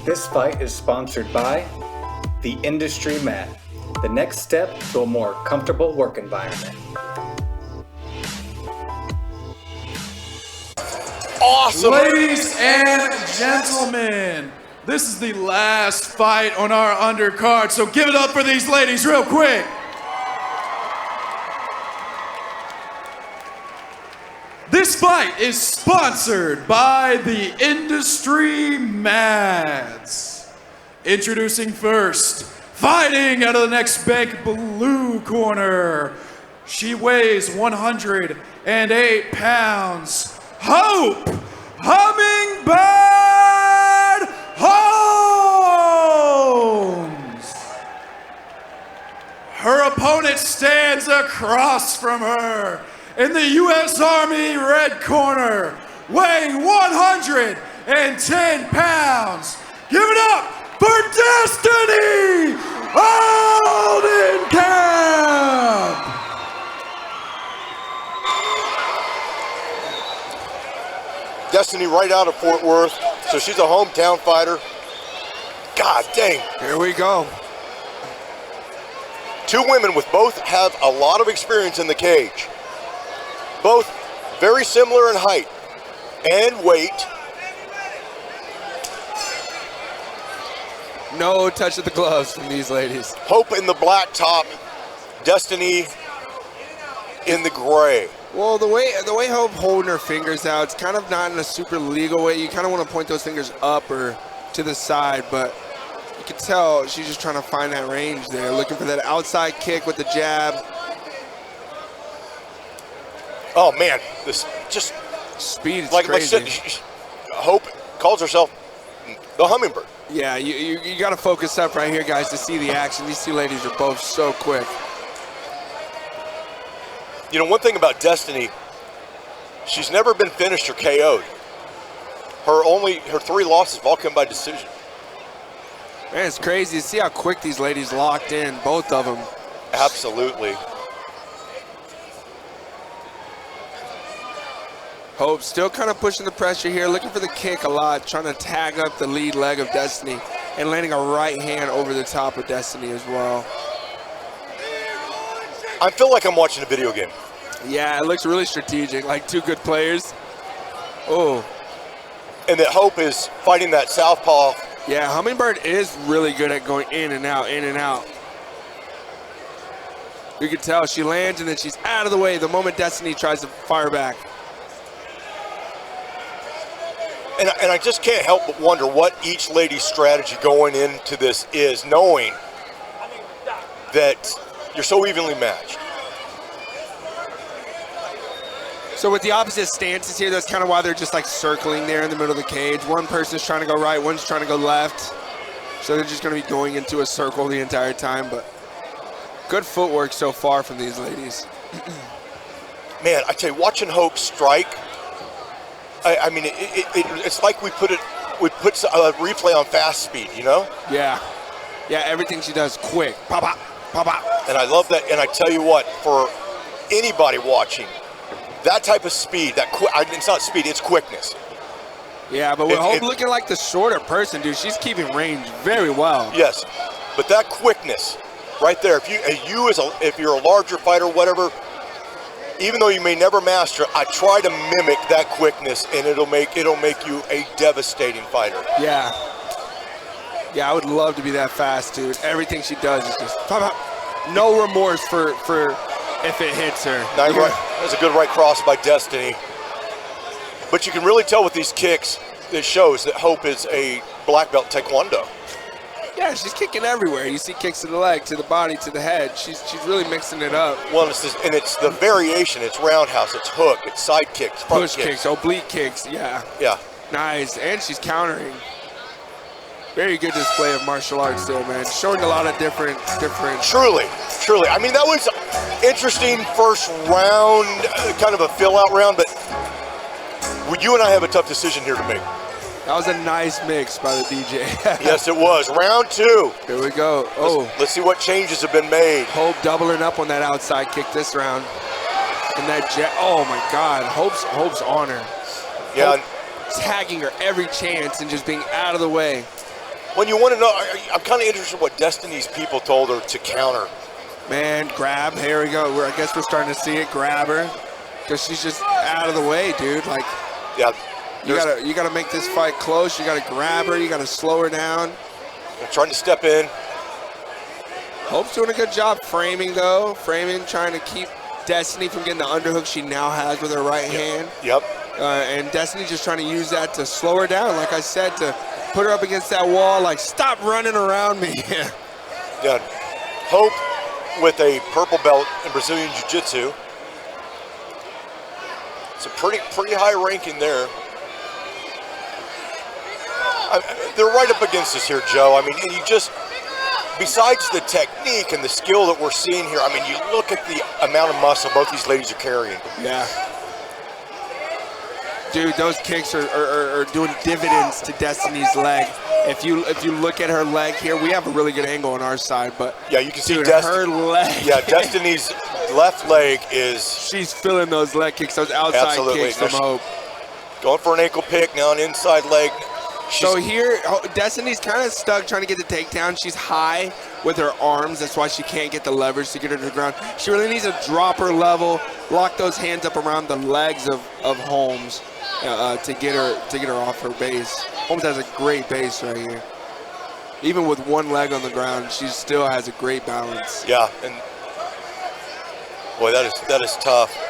This fight is sponsored by the Industry Mat, the next step to a more comfortable work environment. Awesome! Ladies and gentlemen, this is the last fight on our undercard, so give it up for these ladies real quick. This fight is sponsored by the Industry Mats. Introducing first, fighting out of the next bank blue corner. She weighs 108 pounds. Hope Hummingbird Holmes. Her opponent stands across from her in the U.S. Army red corner, weighing 110 pounds. Give it up for Destiny Oldenkamp. Destiny right out of Fort Worth, so she's a hometown fighter. God dang. Here we go. Two women with both have a lot of experience in the cage. Both very similar in height and weight. No touch of the gloves from these ladies. Hope in the black top, Destiny in the gray. Well, the way Hope holding her fingers out, it's kind of not in a super legal way. You kind of want to point those fingers up or to the side, but you can tell she's just trying to find that range there, looking for that outside kick with the jab. Oh man, this just speed is like crazy. I said, Hope calls herself the Hummingbird. Yeah, you got to focus up right here, guys, to see the action. These two ladies are both so quick. You know, one thing about Destiny, she's never been finished or KO'd. Her 3 losses have all come by decision. Man, it's crazy to see how quick these ladies locked in, both of them. Absolutely. Hope still kind of pushing the pressure here, looking for the kick a lot, trying to tag up the lead leg of Destiny and landing a right hand over the top of Destiny as well. I feel like I'm watching a video game. Yeah, it looks really strategic, like two good players. Oh. And that Hope is fighting that southpaw. Yeah, Hummingbird is really good at going in and out, in and out. You can tell she lands and then she's out of the way the moment Destiny tries to fire back. And I just can't help but wonder what each lady's strategy going into this is, knowing that you're so evenly matched. So with the opposite stances here, that's kind of why they're just like circling there in the middle of the cage. One person's trying to go right, one's trying to go left. So they're just going to be going into a circle the entire time, but good footwork so far from these ladies. Man, I tell you, watching Hope strike, I mean, it's like we put a replay on fast speed, you know? Yeah. Yeah, everything she does quick. Pop, pop, pop, pop. And I love that. And I tell you what, for anybody watching, that type of speed, it's not speed, it's quickness. Yeah, but with Hope looking like the shorter person, dude, she's keeping range very well. Yes, but that quickness right there, if you're a larger fighter, whatever, even though you may never master it, I try to mimic that quickness, and it'll make you a devastating fighter. Yeah. Yeah, I would love to be that fast, dude. Everything she does is just pop, pop. No remorse for if it hits her. Right, that's a good right cross by Destiny. But you can really tell with these kicks, it shows that Hope is a black belt taekwondo. Yeah, she's kicking everywhere. You see kicks to the leg, to the body, to the head. She's really mixing it up. Well, it's the variation. It's roundhouse, it's hook, it's side kicks, front push kicks, oblique kicks. Yeah. Yeah. Nice, and she's countering. Very good display of martial arts there, man. Showing a lot of different. Truly. I mean, that was interesting first round, kind of a fill-out round, but you and I have a tough decision here to make. That was a nice mix by the DJ. Yes, it was. Round 2. Here we go. Oh. Let's see what changes have been made. Hope doubling up on that outside kick this round. And that jet. Oh my God. Hope's on her. Yeah. Hope tagging her every chance and just being out of the way. When you want to know, I'm kind of interested in what Destiny's people told her to counter. Man, grab. Here we go. I guess we're starting to see it. Grab her, because she's just out of the way, dude. Like, yeah, you gotta make this fight close. You gotta grab her. You gotta slow her down. I'm trying to step in. Hope's doing a good job framing, though. Framing, trying to keep Destiny from getting the underhook she now has with her right hand. Yep. And Destiny just trying to use that to slow her down, like I said, to put her up against that wall, like, stop running around me. Yeah. Hope with a purple belt in Brazilian Jiu-Jitsu. It's a pretty high ranking there. They're right up against us here, Joe. I mean, and you just, besides the technique and the skill that we're seeing here, I mean, you look at the amount of muscle both these ladies are carrying. Yeah. Dude, those kicks are doing dividends to Destiny's leg. If you look at her leg here, we have a really good angle on our side, but yeah, you can see her leg. Yeah, Destiny's left leg is. She's feeling those leg kicks, those outside kicks from Hope. Going for an ankle pick, now an inside leg. So here, Destiny's kind of stuck trying to get the takedown. She's high with her arms. That's why she can't get the leverage to get her to the ground. She really needs to drop her level, lock those hands up around the legs of Holmes to get her off her base. Holmes has a great base right here. Even with one leg on the ground, she still has a great balance. Yeah, and boy, that is tough.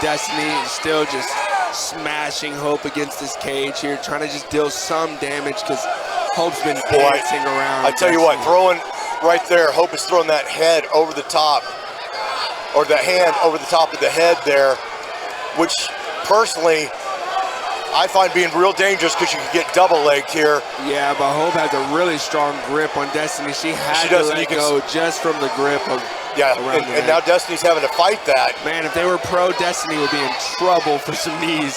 Destiny is still just smashing Hope against this cage here, trying to just deal some damage because Hope's been dancing around. I tell you what, throwing right there, Hope is throwing that head over the top, or that hand over the top of the head there, which personally I find being real dangerous because you can get double-legged here. Yeah, but Hope has a really strong grip on Destiny. She had to let go just from the grip of. Yeah, and now Destiny's having to fight that. Man, if they were pro, Destiny would be in trouble for some knees.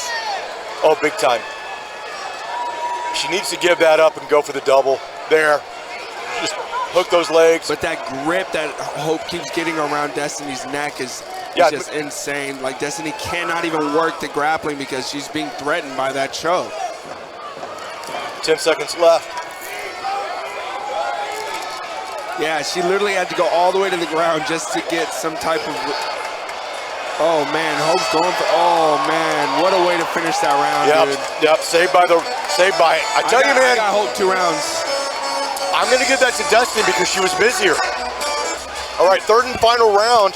Oh, big time. She needs to give that up and go for the double. There. Just hook those legs. But that grip that Hope keeps getting around Destiny's neck is just insane. Like, Destiny cannot even work the grappling because she's being threatened by that choke. 10 seconds left. Yeah, she literally had to go all the way to the ground just to get some type of. Oh man, Hope's going for. Oh man, what a way to finish that round, dude. Yep. Saved by. I tell you, man. I got Hope 2 rounds. I'm gonna give that to Destiny because she was busier. All right, third and final round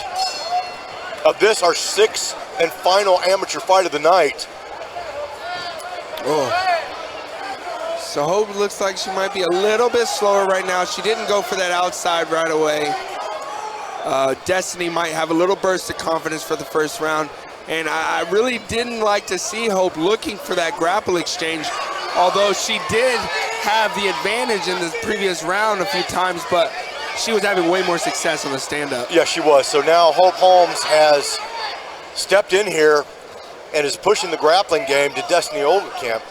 of this, our 6th and final amateur fight of the night. Oh. So Hope looks like she might be a little bit slower right now. She didn't go for that outside right away. Destiny might have a little burst of confidence for the first round. And I really didn't like to see Hope looking for that grapple exchange, although she did have the advantage in the previous round a few times, but she was having way more success on the stand-up. Yeah, she was. So now Hope Holmes has stepped in here and is pushing the grappling game to Destiny Oldenkamp.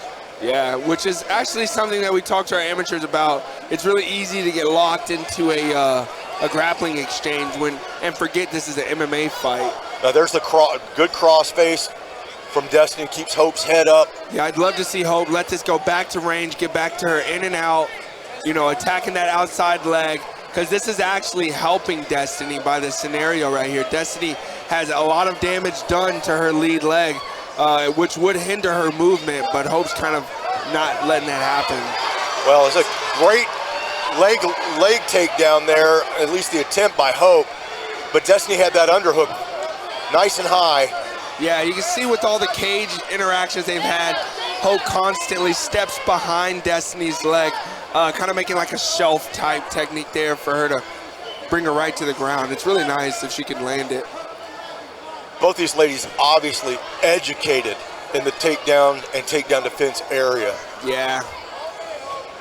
Yeah, which is actually something that we talk to our amateurs about. It's really easy to get locked into a grappling exchange and forget this is an MMA fight. Now there's the good cross face from Destiny, keeps Hope's head up. Yeah, I'd love to see Hope let this go back to range, get back to her in and out, attacking that outside leg, because this is actually helping Destiny by this scenario right here. Destiny has a lot of damage done to her lead leg, which would hinder her movement, but Hope's kind of not letting that happen. Well, it's a great leg takedown there, at least the attempt by Hope, but Destiny had that underhook nice and high. Yeah, you can see with all the cage interactions they've had, Hope constantly steps behind Destiny's leg, kind of making like a shelf type technique there for her to bring her right to the ground. It's really nice if she can land it. Both these ladies obviously educated in the takedown and takedown defense area. Yeah,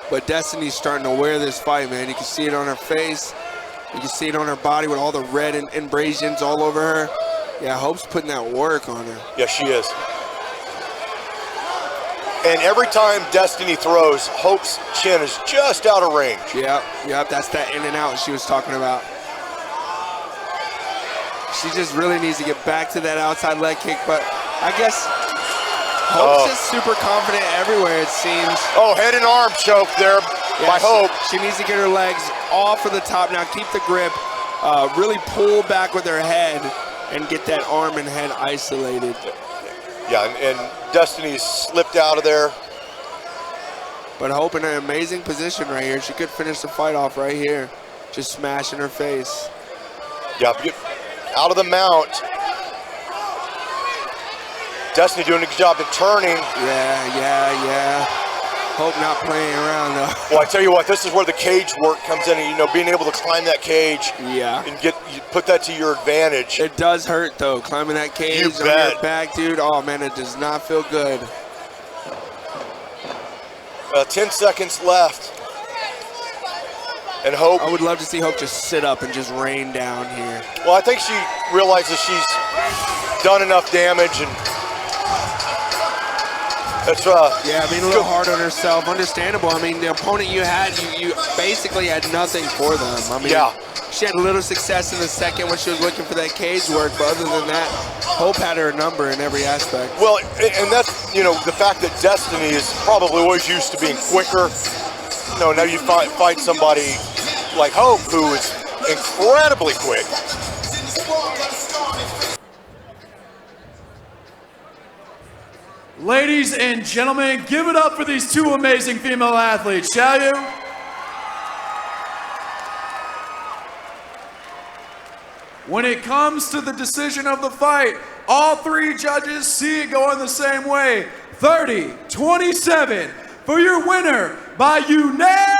but Destiny's starting to wear this fight, man. You can see it on her face. You can see it on her body with all the red abrasions all over her. Yeah, Hope's putting that work on her. Yes, she is. And every time Destiny throws, Hope's chin is just out of range. Yep, that's that in and out she was talking about. She just really needs to get back to that outside leg kick, but I guess Holmes is super confident everywhere, it seems. Oh, head and arm choke there by Hope. She needs to get her legs off of the top now, keep the grip, really pull back with her head and get that arm and head isolated. Yeah, and Destiny slipped out of there. But Hope in an amazing position right here. She could finish the fight off right here. Just smashing her face. Yeah, out of the mount. Destiny doing a good job of turning. Yeah. Hope not playing around though. Well, I tell you what, this is where the cage work comes in. You know, being able to climb that cage. Yeah. And put that to your advantage. It does hurt though, climbing that cage on your back, dude. Oh man, it does not feel good. 10 seconds left. And Hope. I would love to see Hope just sit up and just rain down here. Well, I think she realizes she's done enough damage, and that's yeah, being a little hard on herself. Understandable. I mean, the opponent you had, you basically had nothing for them. I mean, she had a little success in the second when she was looking for that cage work, but other than that, Hope had her number in every aspect. Well, and that's, you know, the fact that Destiny is probably always used to being quicker. You know, now you fight somebody like Hope, who is incredibly quick. Ladies and gentlemen, give it up for these two amazing female athletes, shall you? When it comes to the decision of the fight, all three judges see it going the same way. 30-27 for your winner by unanimous